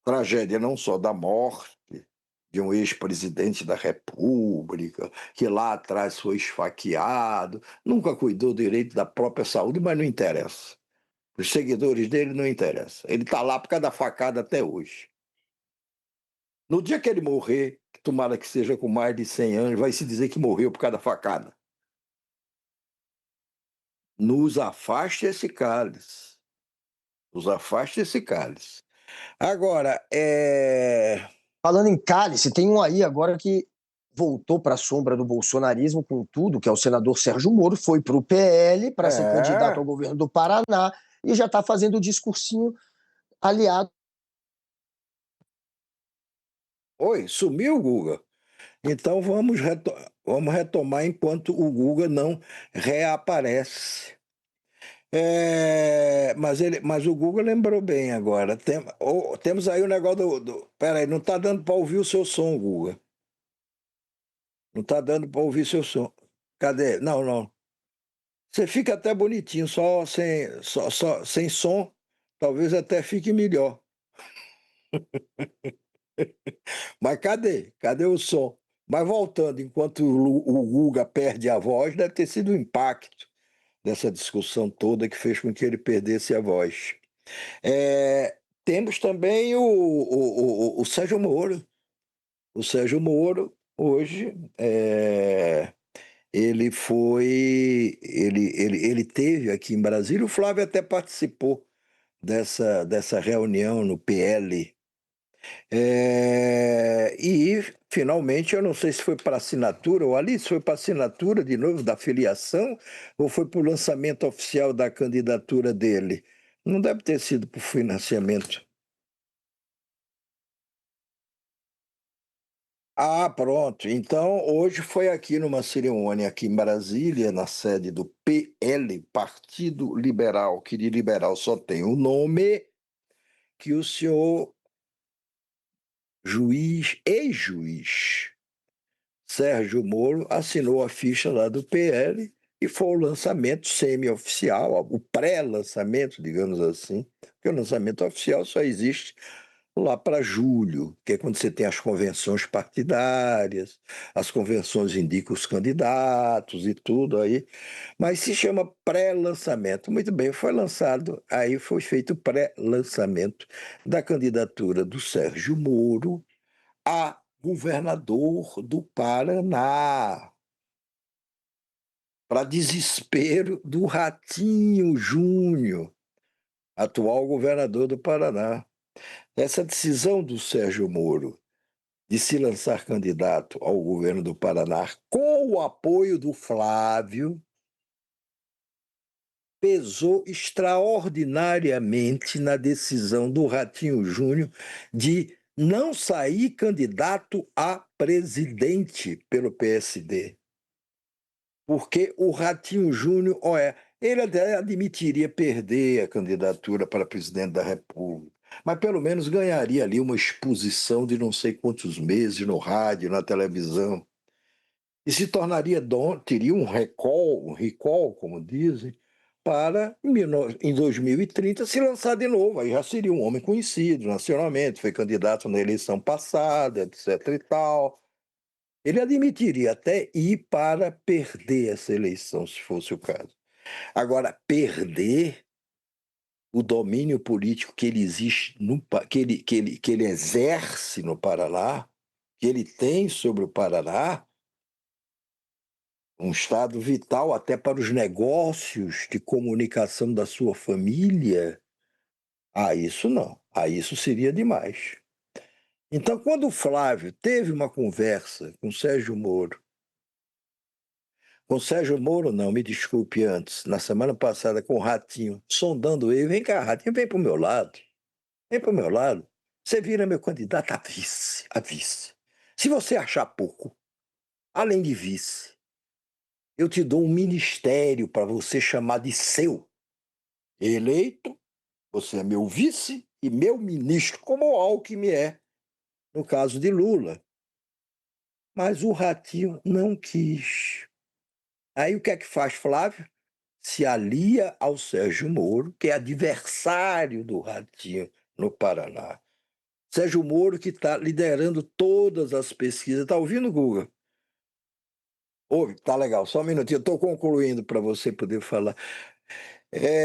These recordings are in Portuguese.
tragédia não só da morte de um ex-presidente da república, que lá atrás foi esfaqueado, nunca cuidou direito da própria saúde, mas não interessa. Os seguidores dele não interessa. Ele está lá por causa da facada até hoje. No dia que ele morrer, tomara que seja com mais de 100 anos, vai se dizer que morreu por causa da facada. Nos afaste esse cálice. Nos afaste esse cálice. Agora, Falando em cálice, tem um aí agora que voltou para a sombra do bolsonarismo com tudo, que é o senador Sérgio Moro, foi para o PL para ser candidato ao é... governo do Paraná e já está fazendo o discursinho aliado. Oi, sumiu o Guga? Então vamos retomar enquanto o Guga não reaparece. Mas o Google lembrou bem agora. Temos aí o negócio Peraí, não está dando para ouvir o seu som, Guga. Não está dando para ouvir seu som. Cadê? Não, não. Você fica até bonitinho, só sem som, talvez até fique melhor. Mas cadê? Cadê o som? Mas voltando, enquanto o Guga perde a voz, deve ter sido o impacto dessa discussão toda que fez com que ele perdesse a voz. Temos também o Sérgio Moro. O Sérgio Moro, hoje, ele teve aqui em Brasília, o Flávio até participou dessa reunião no PL. E, finalmente, eu não sei se foi para assinatura, ou ali, se foi para assinatura de novo da filiação, ou foi para o lançamento oficial da candidatura dele. Não deve ter sido por financiamento. Ah, pronto. Então, hoje foi aqui numa cerimônia aqui em Brasília, na sede do PL, Partido Liberal, que de liberal só tem o nome, que o senhor ex-juiz Sérgio Moro assinou a ficha lá do PL e foi o lançamento semi-oficial, o pré-lançamento, digamos assim, porque o lançamento oficial só existe lá para julho, que é quando você tem as convenções partidárias, as convenções indicam os candidatos e tudo aí, mas se chama pré-lançamento. Muito bem, foi lançado, aí foi feito o pré-lançamento da candidatura do Sérgio Moro a governador do Paraná, para desespero do Ratinho Júnior, atual governador do Paraná. Essa decisão do Sérgio Moro de se lançar candidato ao governo do Paraná com o apoio do Flávio pesou extraordinariamente na decisão do Ratinho Júnior de não sair candidato a presidente pelo PSD. Porque o Ratinho Júnior, olha, ele até admitiria perder a candidatura para presidente da República, mas pelo menos ganharia ali uma exposição de não sei quantos meses no rádio, na televisão, e se tornaria teria um recall, como dizem, para em 2030 se lançar de novo. Aí já seria um homem conhecido nacionalmente, foi candidato na eleição passada, etc e tal. Ele admitiria até ir para perder essa eleição, se fosse o caso. Agora, perder o domínio político que ele existe, que ele exerce no Paraná, que ele tem sobre o Paraná, um estado vital até para os negócios de comunicação da sua família, isso não. Isso seria demais. Então, quando o Flávio teve uma conversa com o Sérgio Moro, com Sérgio Moro, não, me desculpe antes, na semana passada com o Ratinho, sondando ele, vem cá, Ratinho, vem para o meu lado, vem para o meu lado, você vira meu candidato a vice, a vice. Se você achar pouco, além de vice, eu te dou um ministério para você chamar de seu. Eleito, você é meu vice e meu ministro, como o Alckmin é, no caso de Lula. Mas o Ratinho não quis. Aí o que é que faz Flávio? Se alia ao Sérgio Moro, que é adversário do Ratinho no Paraná. Sérgio Moro, que está liderando todas as pesquisas. Está ouvindo, Guga? Ouve, tá legal, só um minutinho, eu estou concluindo para você poder falar.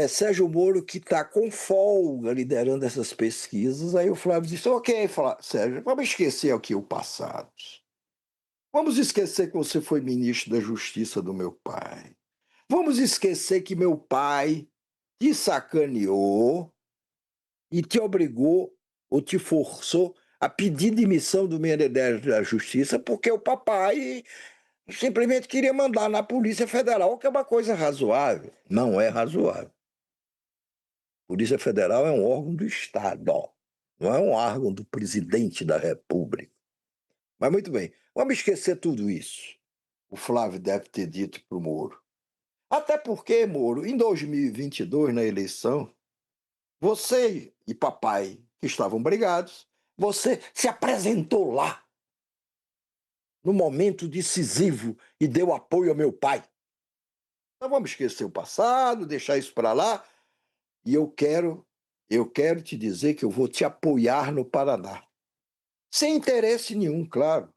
Sérgio Moro, que está com folga liderando essas pesquisas. Aí o Flávio disse: ok, Sérgio, vamos esquecer aqui o passado. Vamos esquecer que você foi ministro da Justiça do meu pai. Vamos esquecer que meu pai te sacaneou e te obrigou ou te forçou a pedir demissão do Ministério da Justiça porque o papai simplesmente queria mandar na Polícia Federal, que é uma coisa razoável. Não é razoável. A Polícia Federal é um órgão do Estado, não é um órgão do presidente da República. Mas muito bem, vamos esquecer tudo isso. O Flávio deve ter dito para o Moro. Até porque, Moro, em 2022, na eleição, você e papai, que estavam brigados, você se apresentou lá, no momento decisivo, e deu apoio ao meu pai. Então vamos esquecer o passado, deixar isso para lá, e eu quero te dizer que eu vou te apoiar no Paraná. Sem interesse nenhum, claro,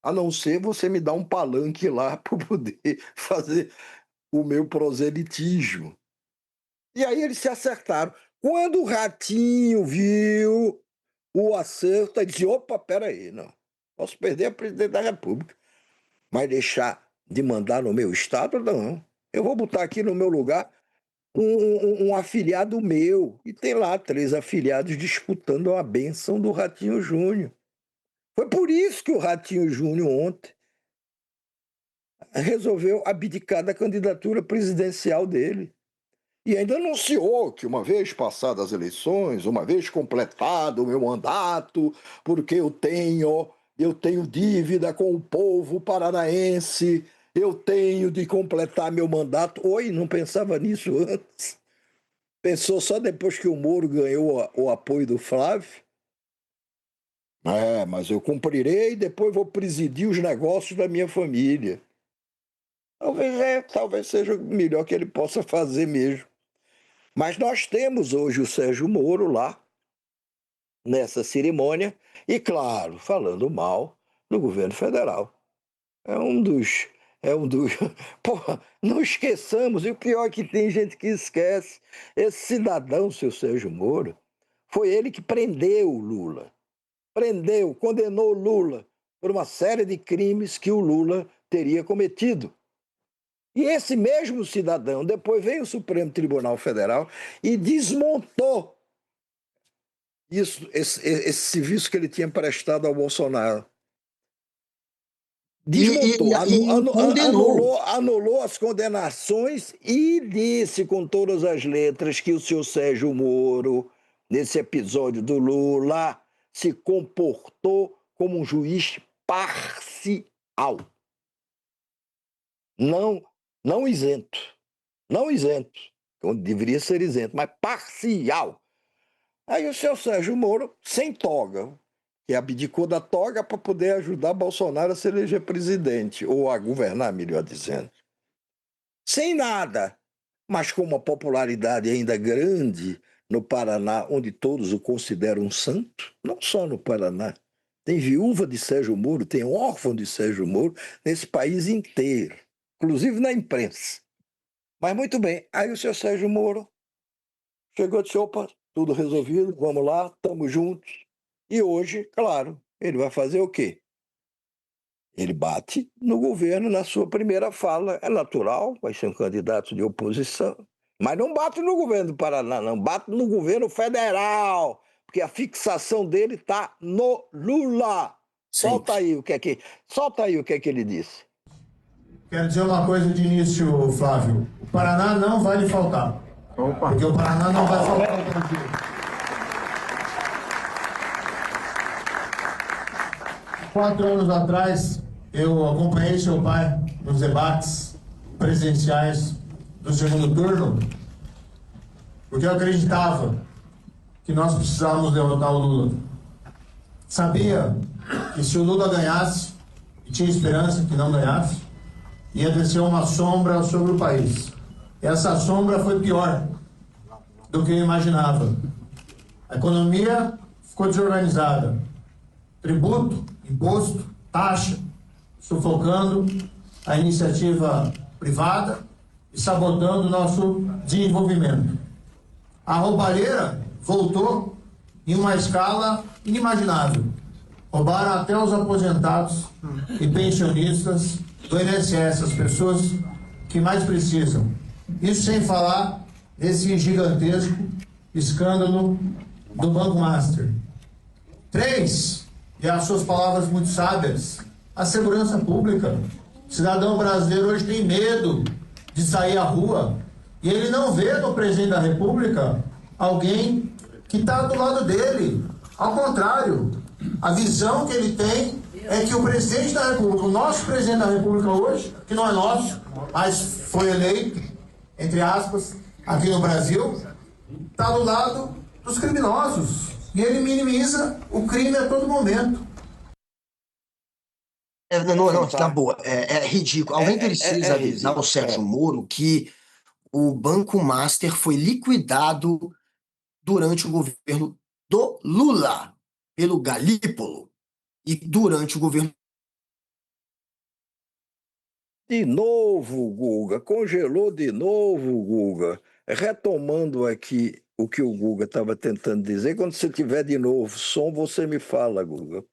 a não ser você me dar um palanque lá para poder fazer o meu proselitismo. E aí eles se acertaram. Quando o Ratinho viu o acerto, ele disse: opa, peraí, não. Posso perder a presidente da República, mas deixar de mandar no meu estado, não. Eu vou botar aqui no meu lugar um afiliado meu. E tem lá 3 afiliados disputando a bênção do Ratinho Júnior. Foi por isso que o Ratinho Júnior ontem resolveu abdicar da candidatura presidencial dele. E ainda anunciou que, uma vez passadas as eleições, uma vez completado o meu mandato, porque eu tenho dívida com o povo paranaense, eu tenho de completar meu mandato. Oi, não pensava nisso antes? Pensou só depois que o Moro ganhou o apoio do Flávio? Mas eu cumprirei e depois vou presidir os negócios da minha família. Talvez seja o melhor que ele possa fazer mesmo. Mas nós temos hoje o Sérgio Moro lá, nessa cerimônia, e, claro, falando mal do governo federal. É um dos... Porra, não esqueçamos, e o pior é que tem gente que esquece, esse cidadão, seu Sérgio Moro, foi ele que prendeu o Lula. Condenou o Lula por uma série de crimes que o Lula teria cometido. E esse mesmo cidadão depois veio o Supremo Tribunal Federal e desmontou esse serviço que ele tinha prestado ao Bolsonaro. Desmontou, anulou as condenações e disse com todas as letras que o seu Sérgio Moro, nesse episódio do Lula, se comportou como um juiz parcial. Não isento, onde deveria ser isento, mas parcial. Aí o seu Sérgio Moro, sem toga, que abdicou da toga para poder ajudar Bolsonaro a se eleger presidente, ou a governar, melhor dizendo. Sem nada, mas com uma popularidade ainda grande no Paraná, onde todos o consideram um santo, não só no Paraná. Tem viúva de Sérgio Moro, tem órfão de Sérgio Moro nesse país inteiro, inclusive na imprensa. Mas muito bem, aí o seu Sérgio Moro chegou e disse: opa, tudo resolvido, vamos lá, estamos juntos. E hoje, claro, ele vai fazer o quê? Ele bate no governo na sua primeira fala. É natural, vai ser um candidato de oposição. Mas não bate no governo do Paraná, não. Bate no governo federal, porque a fixação dele está no Lula. Solta aí o que é que ele disse. Quero dizer uma coisa de início, Flávio. O Paraná não vai lhe faltar. Opa. Porque o Paraná não vai faltar o Brasil. 4 anos atrás, eu acompanhei seu pai nos debates presidenciais do segundo turno, porque eu acreditava que nós precisávamos derrotar o Lula. Sabia que se o Lula ganhasse, e tinha esperança que não ganhasse, ia descer uma sombra sobre o país. Essa sombra foi pior do que eu imaginava. A economia ficou desorganizada. Tributo, imposto, taxa, sufocando a iniciativa privada e sabotando o nosso desenvolvimento. A roubalheira voltou em uma escala inimaginável. Roubaram até os aposentados e pensionistas do INSS, as pessoas que mais precisam. Isso sem falar desse gigantesco escândalo do Banco Master. 3, e as suas palavras muito sábias, a segurança pública. O cidadão brasileiro hoje tem medo de sair à rua e ele não vê no presidente da República alguém que está do lado dele. Ao contrário, a visão que ele tem é que o presidente da República, o nosso presidente da República hoje, que não é nosso, mas foi eleito, entre aspas, aqui no Brasil, está do lado dos criminosos. E ele minimiza o crime a todo momento. Não, tá boa. É ridículo. Alguém precisa avisar o Sérgio Moro que o Banco Master foi liquidado durante o governo do Lula, pelo Galípolo, e durante o governo... De novo, Guga, congelou de novo, Guga. Retomando aqui o que o Guga estava tentando dizer, quando você tiver de novo som, você me fala, Guga.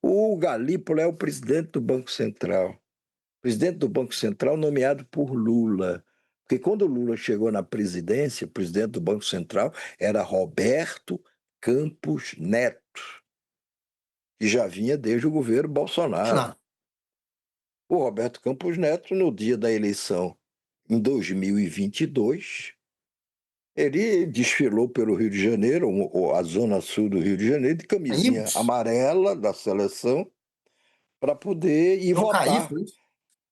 O Galípolo é o presidente do Banco Central. Presidente do Banco Central nomeado por Lula. Porque quando o Lula chegou na presidência, o presidente do Banco Central era Roberto Campos Neto, que já vinha desde o governo Bolsonaro. O Roberto Campos Neto, no dia da eleição, em 2022, ele desfilou pelo Rio de Janeiro, a zona sul do Rio de Janeiro, de camisinha amarela da seleção, para poder ir votar.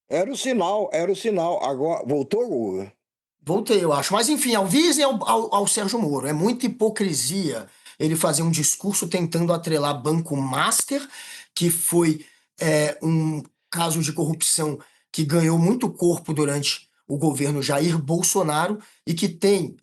Era o sinal. Agora, voltou, Guga? Voltei, eu acho. Mas, enfim, avisem ao Sérgio Moro. É muita hipocrisia ele fazer um discurso tentando atrelar Banco Master, que foi um caso de corrupção que ganhou muito corpo durante o governo Jair Bolsonaro e que tem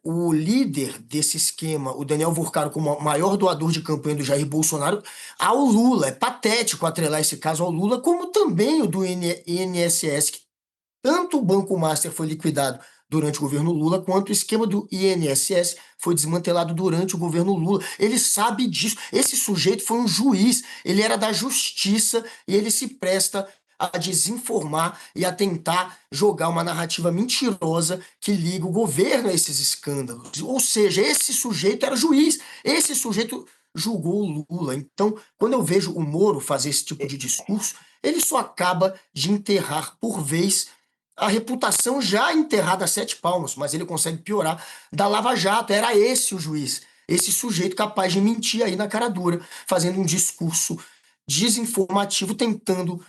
o líder desse esquema, o Daniel Vorcaro, como o maior doador de campanha do Jair Bolsonaro, ao Lula. É patético atrelar esse caso ao Lula, como também o do INSS, que tanto o Banco Master foi liquidado durante o governo Lula, quanto o esquema do INSS foi desmantelado durante o governo Lula. Ele sabe disso. Esse sujeito foi um juiz, ele era da justiça e ele se presta a desinformar e a tentar jogar uma narrativa mentirosa que liga o governo a esses escândalos. Ou seja, esse sujeito era juiz, esse sujeito julgou o Lula. Então, quando eu vejo o Moro fazer esse tipo de discurso, ele só acaba de enterrar por vez a reputação já enterrada a 7 palmos, mas ele consegue piorar, da Lava Jato. Era esse o juiz, esse sujeito capaz de mentir aí na cara dura, fazendo um discurso desinformativo, tentando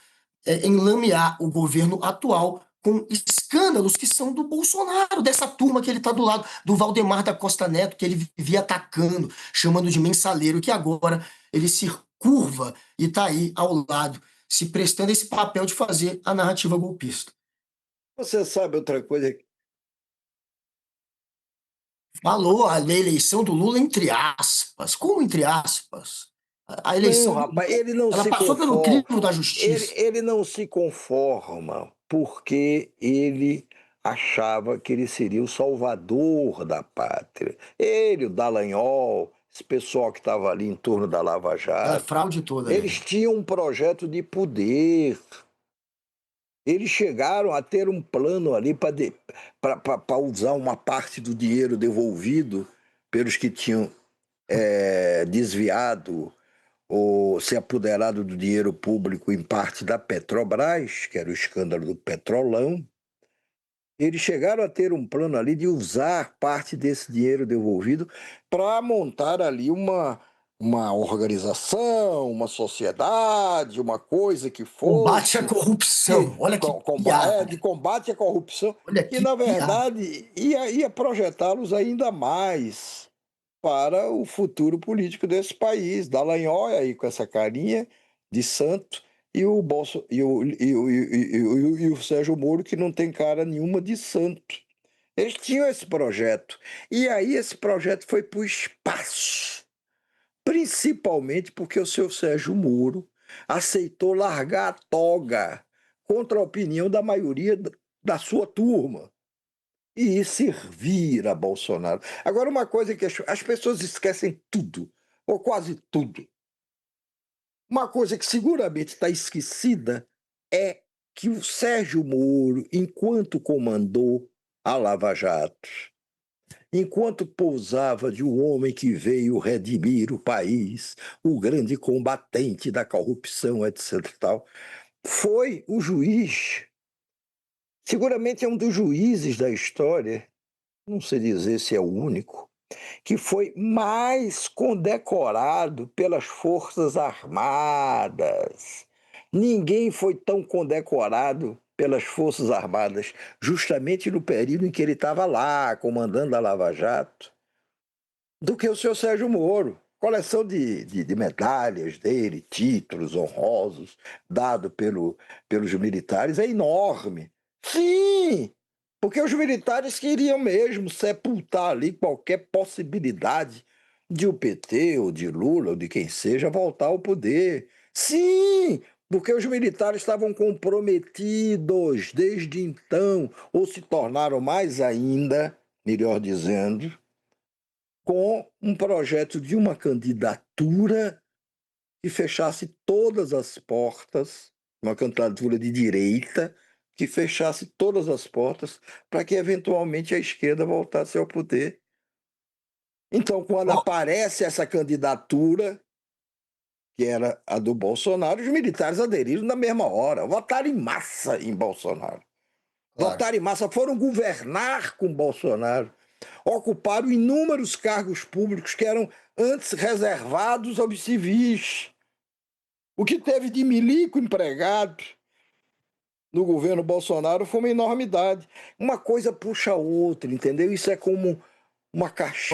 enlamear o governo atual com escândalos que são do Bolsonaro, dessa turma que ele está do lado, do Valdemar da Costa Neto, que ele vivia atacando, chamando de mensaleiro, que agora ele se curva e está aí ao lado, se prestando esse papel de fazer a narrativa golpista. Você sabe outra coisa? Falou a eleição do Lula entre aspas. Como entre aspas? A eleição não, rapaz, ele não ela se passou conforma. pelo crivo da justiça. Ele não se conforma porque ele achava que ele seria o salvador da pátria. Ele, o Dallagnol, esse pessoal que estava ali em torno da Lava Jato. A fraude toda. Eles tinham um projeto de poder. Eles chegaram a ter um plano ali para usar uma parte do dinheiro devolvido pelos que tinham desviado ou se apoderado do dinheiro público em parte da Petrobras, que era o escândalo do Petrolão. Eles chegaram a ter um plano ali de usar parte desse dinheiro devolvido para montar ali uma organização, uma sociedade, uma coisa que fosse... Combate à corrupção. Olha que piada. De combate à corrupção. Olha que na verdade, ia projetá-los ainda mais para o futuro político desse país. Dallagnol aí com essa carinha de santo e o Sérgio Moro, que não tem cara nenhuma de santo. Eles tinham esse projeto. E aí esse projeto foi para o espaço. principalmente porque o seu Sérgio Moro aceitou largar a toga contra a opinião da maioria da sua turma e servir a Bolsonaro. Agora, uma coisa que as pessoas esquecem tudo, ou quase tudo. Uma coisa que seguramente está esquecida é que o Sérgio Moro, enquanto comandou a Lava Jato, enquanto pousava de um homem que veio redimir o país, o grande combatente da corrupção, etc. e tal, foi o juiz, seguramente é um dos juízes da história, não sei dizer se é o único, que foi mais condecorado pelas Forças Armadas. Ninguém foi tão condecorado pelas Forças Armadas, justamente no período em que ele estava lá, comandando a Lava Jato, do que o seu Sérgio Moro. Coleção de medalhas dele, títulos honrosos, dado pelos militares, é enorme. Sim, porque os militares queriam mesmo sepultar ali qualquer possibilidade de o PT, ou de Lula, ou de quem seja, voltar ao poder. Sim, porque os militares estavam comprometidos desde então, ou se tornaram mais ainda, melhor dizendo, com um projeto de uma candidatura que fechasse todas as portas, uma candidatura de direita, que fechasse todas as portas para que eventualmente a esquerda voltasse ao poder. Então, quando Ó, aparece essa candidatura, que era a do Bolsonaro, os militares aderiram na mesma hora, votaram em massa em Bolsonaro. claro. Votaram em massa, foram governar com Bolsonaro, ocuparam inúmeros cargos públicos que eram antes reservados aos civis. O que teve de milico empregado no governo Bolsonaro foi uma enormidade. Uma coisa puxa a outra, entendeu? Isso é como uma caixinha.